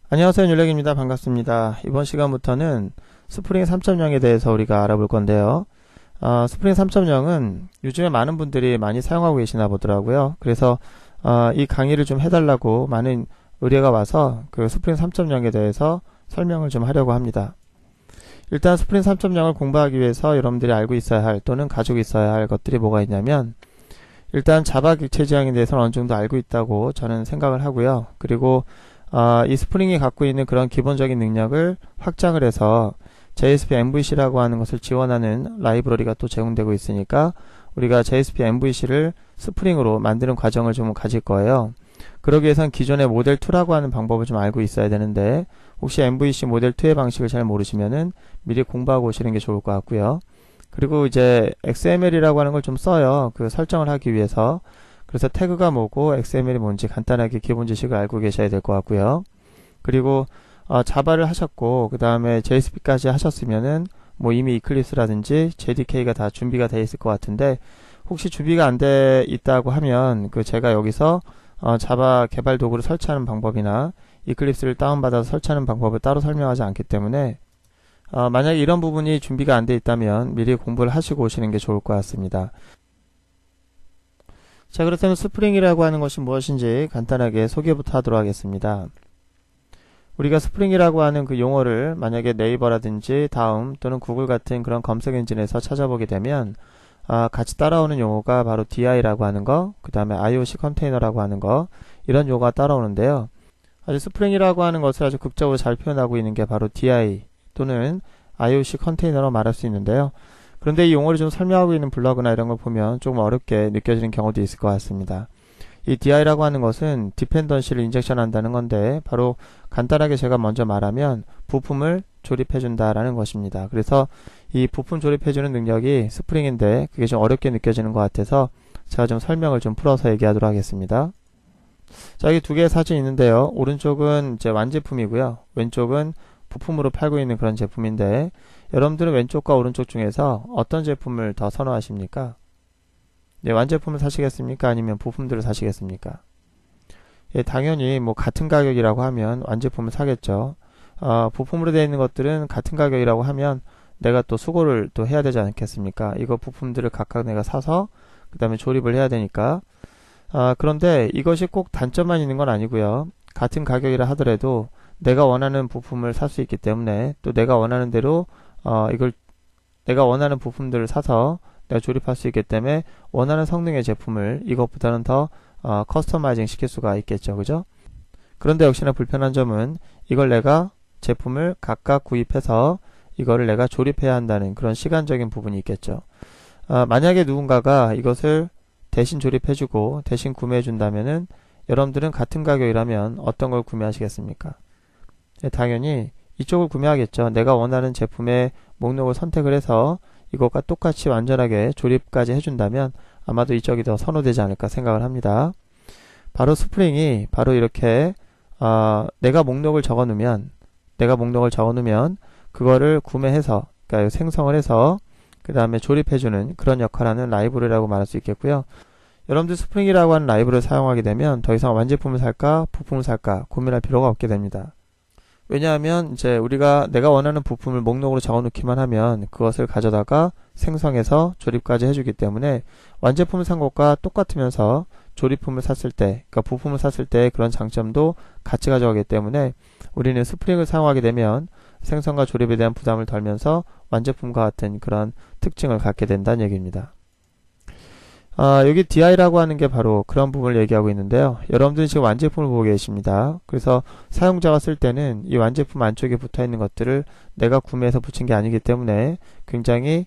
안녕하세요, 윤렉입니다. 반갑습니다. 이번 시간부터는 스프링 3.0에 대해서 우리가 알아볼 건데요. 스프링 3.0은 요즘에 많은 분들이 많이 사용하고 계시나 보더라고요. 그래서 이 강의를 좀 해달라고 많은 의뢰가 와서 그 스프링 3.0에 대해서 설명을 좀 하려고 합니다. 일단 스프링 3.0을 공부하기 위해서 여러분들이 알고 있어야 할 또는 가지고 있어야 할 것들이 뭐가 있냐면, 일단 자바 객체 지향에 대해서는 어느 정도 알고 있다고 저는 생각을 하고요. 그리고 이 스프링이 갖고 있는 그런 기본적인 능력을 확장을 해서 JSP MVC라고 하는 것을 지원하는 라이브러리가 또 제공되고 있으니까 우리가 JSP MVC를 스프링으로 만드는 과정을 좀 가질 거예요. 그러기 위해선 기존의 모델 2라고 하는 방법을 좀 알고 있어야 되는데, 혹시 MVC 모델 2의 방식을 잘 모르시면은 미리 공부하고 오시는 게 좋을 것 같고요. 그리고 이제 XML이라고 하는 걸 좀 써요. 그 설정을 하기 위해서. 그래서 태그가 뭐고 XML이 뭔지 간단하게 기본 지식을 알고 계셔야 될 것 같고요. 그리고 자바를 하셨고 그 다음에 JSP까지 하셨으면은 뭐 이미 이클립스라든지 JDK가 다 준비가 되어 있을 것 같은데, 혹시 준비가 안 돼 있다고 하면 그 제가 여기서 자바 개발 도구를 설치하는 방법이나 이클립스를 다운받아서 설치하는 방법을 따로 설명하지 않기 때문에 만약에 이런 부분이 준비가 안 돼 있다면 미리 공부를 하시고 오시는 게 좋을 것 같습니다. 자, 그렇다면 스프링이라고 하는 것이 무엇인지 간단하게 소개부터 하도록 하겠습니다. 우리가 스프링이라고 하는 그 용어를 만약에 네이버라든지 다음 또는 구글 같은 그런 검색 엔진에서 찾아보게 되면 같이 따라오는 용어가 바로 DI라고 하는 거, 그 다음에 IOC 컨테이너라고 하는 거, 이런 용어가 따라오는데요. 아주 스프링이라고 하는 것을 아주 극적으로 잘 표현하고 있는 게 바로 DI 또는 IOC 컨테이너로 말할 수 있는데요. 그런데 이 용어를 좀 설명하고 있는 블로그나 이런 걸 보면 조금 어렵게 느껴지는 경우도 있을 것 같습니다. 이 DI라고 하는 것은 디펜던시를 인젝션 한다는 건데, 바로 간단하게 제가 먼저 말하면 부품을 조립해 준다라는 것입니다. 그래서 이 부품 조립해 주는 능력이 스프링인데 그게 좀 어렵게 느껴지는 것 같아서 제가 좀 설명을 좀 풀어서 얘기하도록 하겠습니다. 자, 여기 두 개의 사진이 있는데요. 오른쪽은 이제 완제품이고요. 왼쪽은 부품으로 팔고 있는 그런 제품인데, 여러분들은 왼쪽과 오른쪽 중에서 어떤 제품을 더 선호하십니까? 네, 완제품을 사시겠습니까? 아니면 부품들을 사시겠습니까? 예, 당연히 뭐 같은 가격이라고 하면 완제품을 사겠죠. 부품으로 되어 있는 것들은 같은 가격이라고 하면 내가 또 수고를 또 해야 되지 않겠습니까? 이거 부품들을 각각 내가 사서 그 다음에 조립을 해야 되니까. 그런데 이것이 꼭 단점만 있는 건 아니고요. 같은 가격이라 하더라도 내가 원하는 부품을 살 수 있기 때문에, 또 내가 원하는 대로 내가 원하는 부품들을 사서 내가 조립할 수 있기 때문에 원하는 성능의 제품을 이것보다는 더 커스터마이징 시킬 수가 있겠죠. 그죠? 그런데 역시나 불편한 점은 이걸 내가 제품을 각각 구입해서 이거를 내가 조립해야 한다는 그런 시간적인 부분이 있겠죠. 만약에 누군가가 이것을 대신 조립해주고 대신 구매해준다면은 여러분들은 같은 가격이라면 어떤 걸 구매하시겠습니까? 네, 당연히 이쪽을 구매하겠죠. 내가 원하는 제품의 목록을 선택을 해서 이것과 똑같이 완전하게 조립까지 해준다면 아마도 이쪽이 더 선호되지 않을까 생각을 합니다. 바로 스프링이 바로 이렇게 내가 목록을 적어 놓으면 그거를 구매해서, 그러니까 생성을 해서 그 다음에 조립해주는 그런 역할을 하는 라이브러리라고 말할 수 있겠고요. 여러분들 스프링이라고 하는 라이브러리를 사용하게 되면 더 이상 완제품을 살까 부품을 살까 고민할 필요가 없게 됩니다. 왜냐하면 이제 내가 원하는 부품을 목록으로 적어 놓기만 하면 그것을 가져다가 생성해서 조립까지 해주기 때문에 완제품을 산 것과 똑같으면서 조립품을 샀을 때, 그러니까 부품을 샀을 때 그런 장점도 같이 가져가기 때문에 우리는 스프링을 사용하게 되면 생성과 조립에 대한 부담을 덜면서 완제품과 같은 그런 특징을 갖게 된다는 얘기입니다. 여기 DI라고 하는 게 바로 그런 부분을 얘기하고 있는데요. 여러분들은 지금 완제품을 보고 계십니다. 그래서 사용자가 쓸 때는 이 완제품 안쪽에 붙어 있는 것들을 내가 구매해서 붙인 게 아니기 때문에 굉장히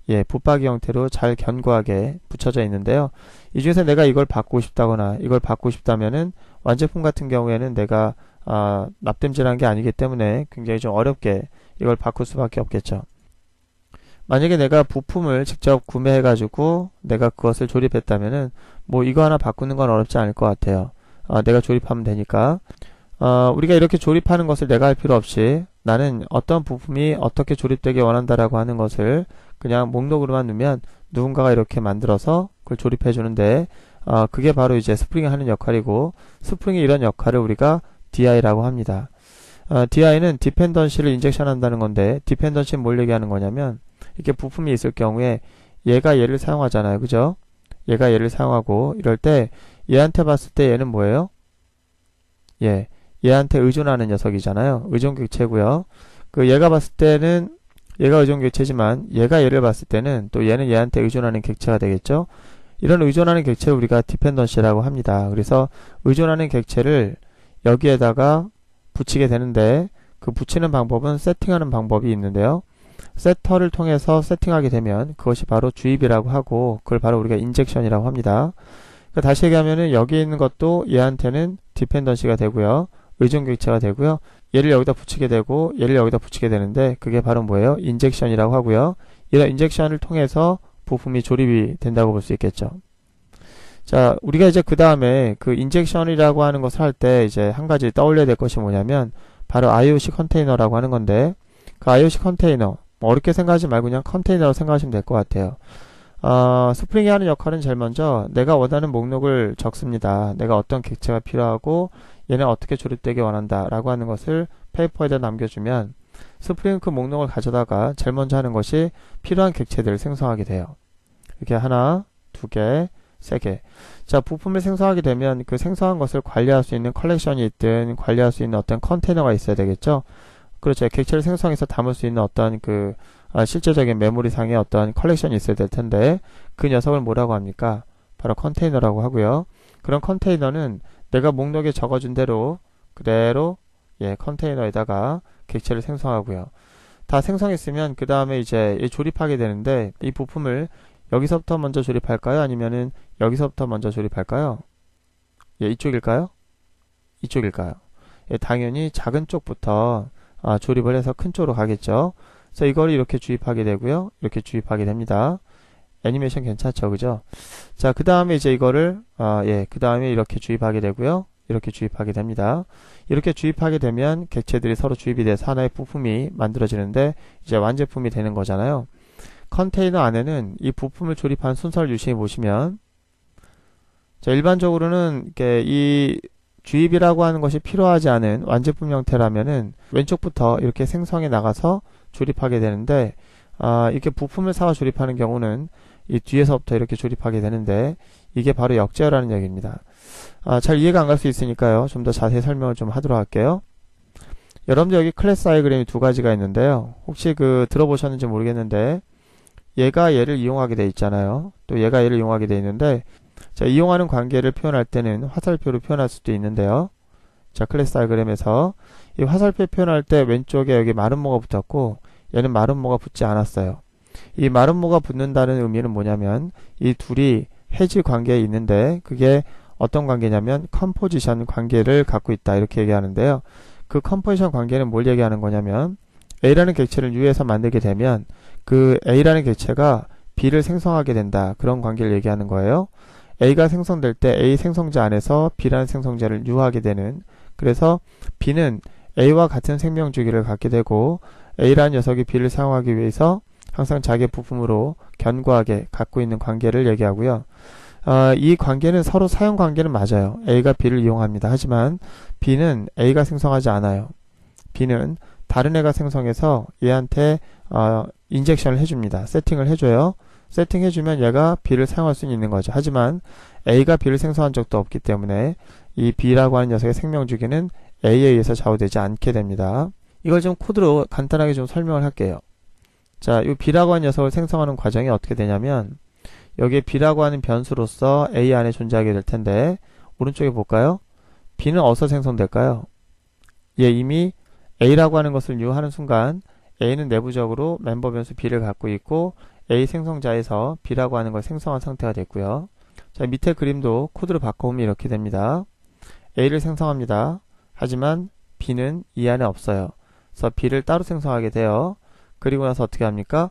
붙박이 형태로 잘 견고하게 붙여져 있는데요. 이 중에서 내가 이걸 바꾸고 싶다거나 이걸 바꾸고 싶다면은 완제품 같은 경우에는 내가 납땜질한 게 아니기 때문에 굉장히 좀 어렵게 이걸 바꿀 수밖에 없겠죠. 만약에 내가 부품을 직접 구매해가지고 내가 그것을 조립했다면은 뭐 이거 하나 바꾸는 건 어렵지 않을 것 같아요. 내가 조립하면 되니까. 우리가 이렇게 조립하는 것을 내가 할 필요 없이 나는 어떤 부품이 어떻게 조립되길 원한다라고 하는 것을 그냥 목록으로만 넣으면 누군가가 이렇게 만들어서 그걸 조립해 주는데, 그게 바로 이제 스프링이 하는 역할이고, 스프링이 이런 역할을 우리가 DI라고 합니다. DI는 디펜던시를 인젝션 한다는 건데, 디펜던시는 뭘 얘기하는 거냐면, 이렇게 부품이 있을 경우에 얘가 얘를 사용하잖아요. 그죠? 얘가 얘를 사용하고, 이럴 때 얘한테 봤을 때 얘는 뭐예요? 얘한테 의존하는 녀석이잖아요. 의존객체고요. 얘가 봤을 때는 얘가 의존객체지만 얘가 얘를 봤을 때는 또 얘는 얘한테 의존하는 객체가 되겠죠. 이런 의존하는 객체를 우리가 디펜던시라고 합니다. 그래서 의존하는 객체를 여기에다가 붙이게 되는데 그 붙이는 방법은 세팅하는 방법이 있는데요. 세터를 통해서 세팅하게 되면 그것이 바로 주입이라고 하고 그걸 바로 우리가 인젝션이라고 합니다. 그러니까 다시 얘기하면은 여기 있는 것도 얘한테는 디펜던시가 되고요. 의존객체가 되고요. 얘를 여기다 붙이게 되고 얘를 여기다 붙이게 되는데 그게 바로 뭐예요? 인젝션이라고 하고요. 이런 인젝션을 통해서 부품이 조립이 된다고 볼 수 있겠죠. 자, 우리가 이제 그 다음에 그 인젝션이라고 하는 것을 할 때 이제 한 가지 떠올려야 될 것이 뭐냐면 바로 IOC 컨테이너라고 하는 건데 그 IOC 컨테이너 어렵게 생각하지 말고 그냥 컨테이너로 생각하시면 될 것 같아요. 스프링이 하는 역할은 제일 먼저 내가 원하는 목록을 적습니다. 내가 어떤 객체가 필요하고 얘는 어떻게 조립되길 원한다 라고 하는 것을 페이퍼에다 남겨주면 스프링은 그 목록을 가져다가 제일 먼저 하는 것이 필요한 객체들을 생성하게 돼요. 이렇게 하나, 두 개, 세 개. 자, 부품을 생성하게 되면 그 생성한 것을 관리할 수 있는 컬렉션이 있든 관리할 수 있는 어떤 컨테이너가 있어야 되겠죠. 그렇죠. 객체를 생성해서 담을 수 있는 어떤 실제적인 메모리상의 어떤 컬렉션이 있어야 될 텐데 그 녀석을 뭐라고 합니까? 바로 컨테이너라고 하고요. 그런 컨테이너는 내가 목록에 적어준 대로 그대로 컨테이너에다가 객체를 생성하고요. 다 생성했으면 그 다음에 이제 조립하게 되는데 이 부품을 여기서부터 먼저 조립할까요? 아니면은 여기서부터 먼저 조립할까요? 이쪽일까요? 이쪽일까요? 당연히 작은 쪽부터 조립을 해서 큰 쪽으로 가겠죠. 그래서 이걸 이렇게 주입하게 되고요. 이렇게 주입하게 됩니다. 애니메이션 괜찮죠? 그죠? 자, 그 다음에 이제 이거를, 그 다음에 이렇게 주입하게 되고요. 이렇게 주입하게 됩니다. 이렇게 주입하게 되면 객체들이 서로 주입이 돼서 하나의 부품이 만들어지는데 이제 완제품이 되는 거잖아요. 컨테이너 안에는 이 부품을 조립한 순서를 유심히 보시면 자, 일반적으로는 이렇게 이 주입이라고 하는 것이 필요하지 않은 완제품 형태라면은 왼쪽부터 이렇게 생성해 나가서 조립하게 되는데 이렇게 부품을 사와 조립하는 경우는 이 뒤에서부터 이렇게 조립하게 되는데 이게 바로 역제어라는 얘기입니다. 잘 이해가 안 갈 수 있으니까요. 좀 더 자세히 설명을 좀 하도록 할게요. 여러분들 여기 클래스 다이그램이 두 가지가 있는데요. 혹시 들어보셨는지 모르겠는데 얘가 얘를 이용하게 돼 있잖아요. 또 얘가 얘를 이용하게 돼 있는데 자, 이용하는 관계를 표현할 때는 화살표로 표현할 수도 있는데요. 자, 클래스 다이그램에서 이 화살표 표현할 때 왼쪽에 여기 마른 모가 붙었고 얘는 마른 모가 붙지 않았어요. 이 마른 모가 붙는다는 의미는 뭐냐면 이 둘이 해지 관계에 있는데 그게 어떤 관계냐면 컴포지션 관계를 갖고 있다 이렇게 얘기하는데요. 그 컴포지션 관계는 뭘 얘기하는 거냐면 A라는 객체를 U에서 만들게 되면 그 A라는 객체가 B를 생성하게 된다. 그런 관계를 얘기하는 거예요. A가 생성될 때 A 생성자 안에서 B라는 생성자를 유하게 되는 그래서 B는 A와 같은 생명 주기를 갖게 되고 A라는 녀석이 B를 사용하기 위해서 항상 자기의 부품으로 견고하게 갖고 있는 관계를 얘기하고요. 이 관계는 서로 사용 관계는 맞아요. A가 B를 이용합니다. 하지만 B는 A가 생성하지 않아요. B는 다른 애가 생성해서 얘한테 인젝션을 해줍니다. 세팅을 해줘요. 세팅해주면 얘가 B를 사용할 수 있는 거죠. 하지만 A가 B를 생성한 적도 없기 때문에 이 B라고 하는 녀석의 생명주기는 A에 의해서 좌우되지 않게 됩니다. 이걸 좀 코드로 간단하게 좀 설명을 할게요. 자, 이 B라고 하는 녀석을 생성하는 과정이 어떻게 되냐면 여기에 B라고 하는 변수로서 A 안에 존재하게 될 텐데 오른쪽에 볼까요? B는 어디서 생성될까요? 이미 A라고 하는 것을 유하는 순간 A는 내부적으로 멤버 변수 B를 갖고 있고 A 생성자에서 B라고 하는 걸 생성한 상태가 됐고요. 자, 밑에 그림도 코드를 바꿔보면 이렇게 됩니다. A를 생성합니다. 하지만 B는 이 안에 없어요. 그래서 B를 따로 생성하게 돼요. 그리고 나서 어떻게 합니까?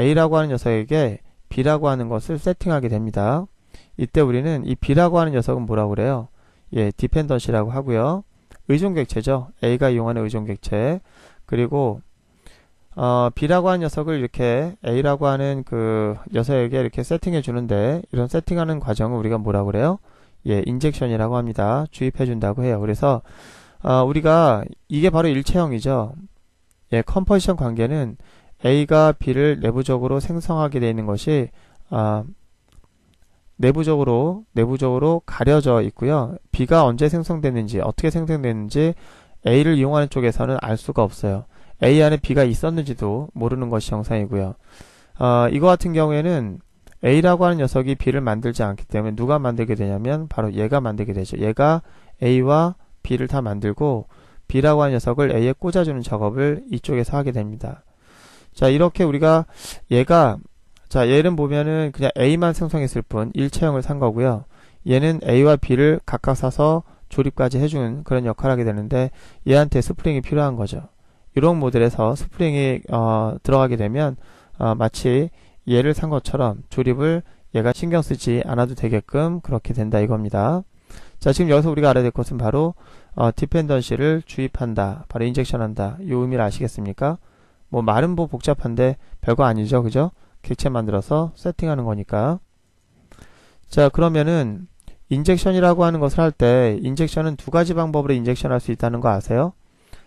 A라고 하는 녀석에게 B라고 하는 것을 세팅하게 됩니다. 이때 우리는 이 B라고 하는 녀석은 뭐라고 그래요? 디펜던시라고 하고요. 의존객체죠. A가 이용하는 의존객체. 그리고 B라고 하는 녀석을 이렇게 A라고 하는 그 녀석에게 이렇게 세팅해 주는데 이런 세팅하는 과정을 우리가 뭐라고 그래요? 인젝션이라고 합니다. 주입해 준다고 해요. 그래서 우리가 이게 바로 일체형이죠. 예, 컴포지션 관계는 A가 B를 내부적으로 생성하게 되어 있는 것이 내부적으로 가려져 있고요. B가 언제 생성됐는지, 어떻게 생성됐는지 A를 이용하는 쪽에서는 알 수가 없어요. A 안에 B가 있었는지도 모르는 것이 정상이고요. 이거 같은 경우에는 A라고 하는 녀석이 B를 만들지 않기 때문에 누가 만들게 되냐면 바로 얘가 만들게 되죠. 얘가 A와 B를 다 만들고 B라고 하는 녀석을 A에 꽂아주는 작업을 이쪽에서 하게 됩니다. 자, 이렇게 우리가 얘는 보면은 그냥 A만 생성했을 뿐 일체형을 산 거고요. 얘는 A와 B를 각각 사서 조립까지 해주는 그런 역할을 하게 되는데 얘한테 스프링이 필요한 거죠. 이런 모델에서 스프링이 들어가게 되면 마치 얘를 산 것처럼 조립을 얘가 신경 쓰지 않아도 되게끔 그렇게 된다 이겁니다. 자, 지금 여기서 우리가 알아야 될 것은 바로 디펜던시를 주입한다, 바로 인젝션한다, 이 의미를 아시겠습니까? 뭐 말은 뭐 복잡한데 별거 아니죠, 그죠? 객체 만들어서 세팅하는 거니까. 자, 그러면은 인젝션이라고 하는 것을 할 때 인젝션은 두 가지 방법으로 인젝션할 수 있다는 거 아세요?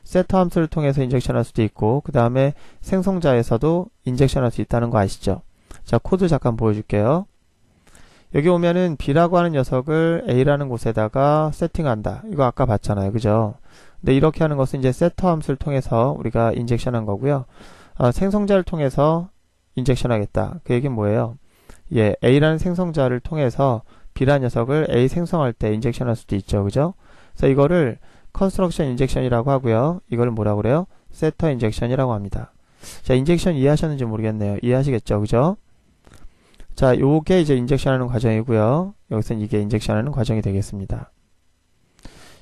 세터 함수를 통해서 인젝션할 수도 있고 그 다음에 생성자에서도 인젝션할 수 있다는 거 아시죠? 자, 코드 잠깐 보여줄게요. 여기 오면은 B라고 하는 녀석을 A라는 곳에다가 세팅한다. 이거 아까 봤잖아요, 그죠? 근데 이렇게 하는 것은 이제 세터 함수를 통해서 우리가 인젝션한 거고요. 생성자를 통해서 인젝션 하겠다. 그 얘기는 뭐예요? 예, A라는 생성자를 통해서 B라는 녀석을 A 생성할 때 인젝션 할 수도 있죠, 그죠? 그래서 이거를 컨스트럭션 인젝션이라고 하고요. 이걸 뭐라고 그래요? 세터 인젝션이라고 합니다. 자, 인젝션 이해하셨는지 모르겠네요. 이해하시겠죠, 그죠? 자, 요게 이제 인젝션 하는 과정이고요. 여기서는 이게 인젝션 하는 과정이 되겠습니다.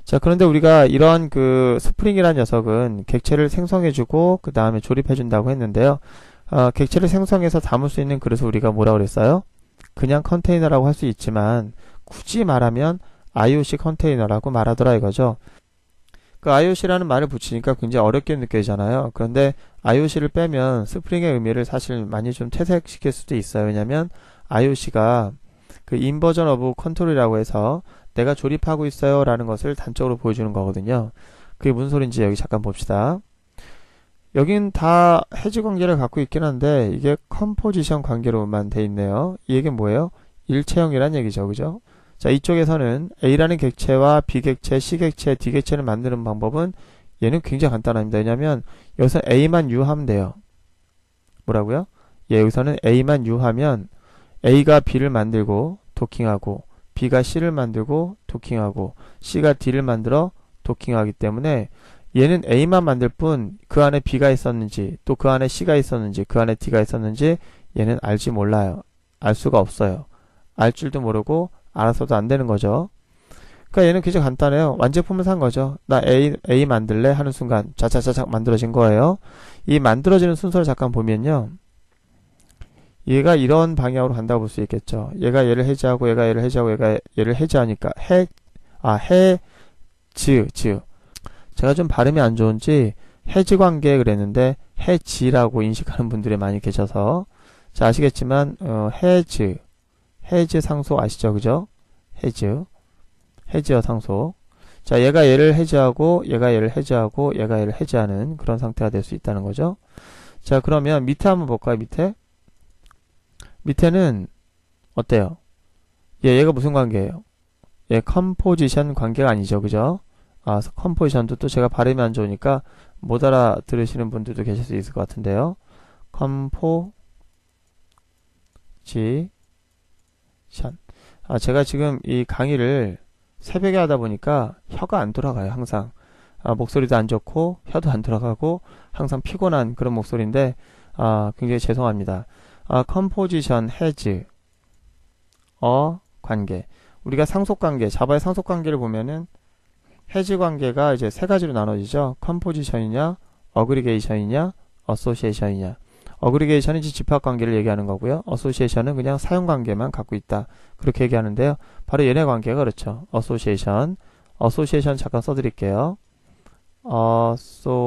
자, 그런데 우리가 이런 그 스프링이라는 녀석은 객체를 생성해주고 그 다음에 조립해준다고 했는데요. 객체를 생성해서 담을 수 있는 그릇을 우리가 뭐라고 그랬어요? 그냥 컨테이너라고 할 수 있지만 굳이 말하면 IOC 컨테이너라고 말하더라 이거죠. 그 IOC라는 말을 붙이니까 굉장히 어렵게 느껴지잖아요. 그런데 IOC를 빼면 스프링의 의미를 사실 많이 좀 퇴색시킬 수도 있어요. 왜냐면 IOC가 그 인버전 오브 컨트롤이라고 해서 내가 조립하고 있어요 라는 것을 단적으로 보여주는 거거든요. 그게 무슨 소린지 여기 잠깐 봅시다. 여긴 다 해지 관계를 갖고 있긴 한데 이게 컴포지션 관계로만 돼 있네요. 이 얘기는 뭐예요? 일체형이란 얘기죠, 그죠? 자, 이쪽에서는 A라는 객체와 B객체, C객체, D객체를 만드는 방법은 얘는 굉장히 간단합니다. 왜냐면 여기서 A만 유하면 돼요. 뭐라고요? 예, 여기서는 A만 유하면 A가 B를 만들고 도킹하고 B가 C를 만들고 도킹하고 C가 D를 만들어 도킹하기 때문에 얘는 A만 만들 뿐 그 안에 B가 있었는지 또 그 안에 C가 있었는지 그 안에 D가 있었는지 얘는 알지 몰라요. 알 수가 없어요. 알 줄도 모르고 알아서도 안 되는 거죠. 그러니까 얘는 굉장히 간단해요. 완제품을 산 거죠. 나 A 만들래 하는 순간 자자자작 만들어진 거예요. 이 만들어지는 순서를 잠깐 보면요. 얘가 이런 방향으로 간다고 볼 수 있겠죠. 얘가 얘를 해제하고 얘가 얘를 해제하고 얘가 얘를 해제하니까 제가 좀 발음이 안 좋은지 해지 관계 그랬는데 해지라고 인식하는 분들이 많이 계셔서 자, 아시겠지만 해지 상속 아시죠, 그죠? 해지어 상속. 자, 얘가 얘를 해제하고 얘가 얘를 해제하고 얘가 얘를 해제하는 그런 상태가 될 수 있다는 거죠. 자, 그러면 밑에 한번 볼까요? 밑에는 어때요? 얘가 무슨 관계예요? 얘 컴포지션 관계가 아니죠, 그죠? 컴포지션도 또 제가 발음이 안 좋으니까 못 알아들으시는 분들도 계실 수 있을 것 같은데요. 컴포지션. 제가 지금 이 강의를 새벽에 하다 보니까 혀가 안 돌아가요, 항상. 목소리도 안 좋고, 혀도 안 돌아가고, 항상 피곤한 그런 목소리인데, 굉장히 죄송합니다. 컴포지션, 해즈, 관계. 우리가 상속관계, 자바의 상속관계를 보면은, 해지 관계가 이제 세 가지로 나눠지죠. 컴포지션이냐, 어그리게이션이냐, 어소시에이션이냐. 어그리게이션은 이제 집합관계를 얘기하는 거고요. 어소시에이션은 그냥 사용관계만 갖고 있다. 그렇게 얘기하는데요. 바로 얘네 관계가 그렇죠. 어소시에이션 잠깐 써드릴게요. 어소시에이션.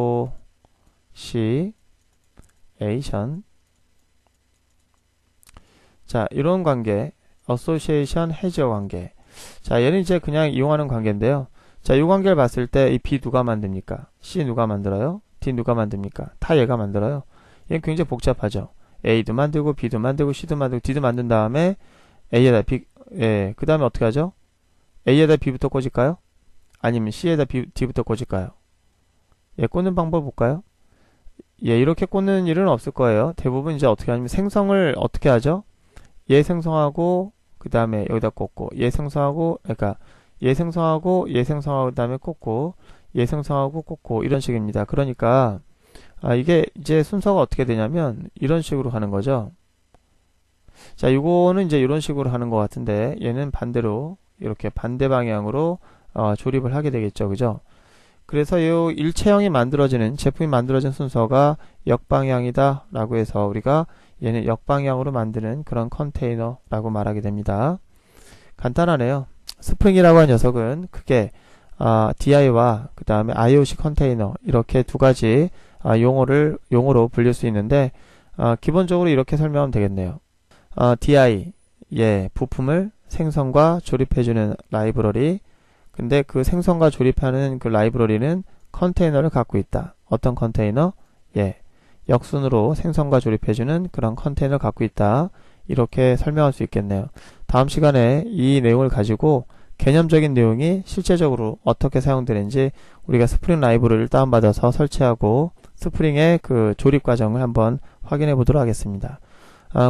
자, 이런 관계, 어소시에이션 해지어 관계. 자, 얘는 이제 그냥 이용하는 관계인데요. 자, 이 관계를 봤을 때 이 B 누가 만듭니까? C 누가 만들어요? D 누가 만듭니까? 다 얘가 만들어요. 얘는 굉장히 복잡하죠. A도 만들고 B도 만들고 C도 만들고 D도 만든 다음에 A에다 B, 예, 그 다음에 어떻게 하죠? A에다 B부터 꽂을까요? 아니면 C에다 D부터 꽂을까요? 예, 꽂는 방법 볼까요? 예, 이렇게 꽂는 일은 없을 거예요. 대부분 이제 어떻게 하냐면 생성을 어떻게 하죠? 얘 생성하고 그 다음에 여기다 꽂고 얘 생성하고 그러니까 얘 생성하고 얘 생성하고 그 다음에 꽂고 얘 생성하고 꽂고 이런 식입니다. 그러니까 이게 이제 순서가 어떻게 되냐면 이런 식으로 하는 거죠. 자, 이거는 이제 이런 식으로 하는 것 같은데 얘는 반대로 이렇게 반대 방향으로 조립을 하게 되겠죠. 그죠? 그래서 이 일체형이 만들어지는 제품이 만들어진 순서가 역방향이다 라고 해서 우리가 얘는 역방향으로 만드는 그런 컨테이너라고 말하게 됩니다. 간단하네요. 스프링이라고 하는 녀석은 크게 DI와 그 다음에 IOC 컨테이너 이렇게 두 가지 용어로 불릴 수 있는데 기본적으로 이렇게 설명하면 되겠네요. DI, 예, 부품을 생성과 조립해주는 라이브러리. 근데 그 생성과 조립하는 그 라이브러리는 컨테이너를 갖고 있다. 어떤 컨테이너? 예, 역순으로 생성과 조립해주는 그런 컨테이너를 갖고 있다. 이렇게 설명할 수 있겠네요. 다음 시간에 이 내용을 가지고 개념적인 내용이 실제적으로 어떻게 사용되는지 우리가 스프링 라이브러리를 다운받아서 설치하고 스프링의 그 조립 과정을 한번 확인해 보도록 하겠습니다.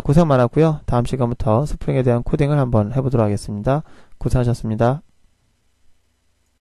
고생 많았고요. 다음 시간부터 스프링에 대한 코딩을 한번 해보도록 하겠습니다. 고생하셨습니다.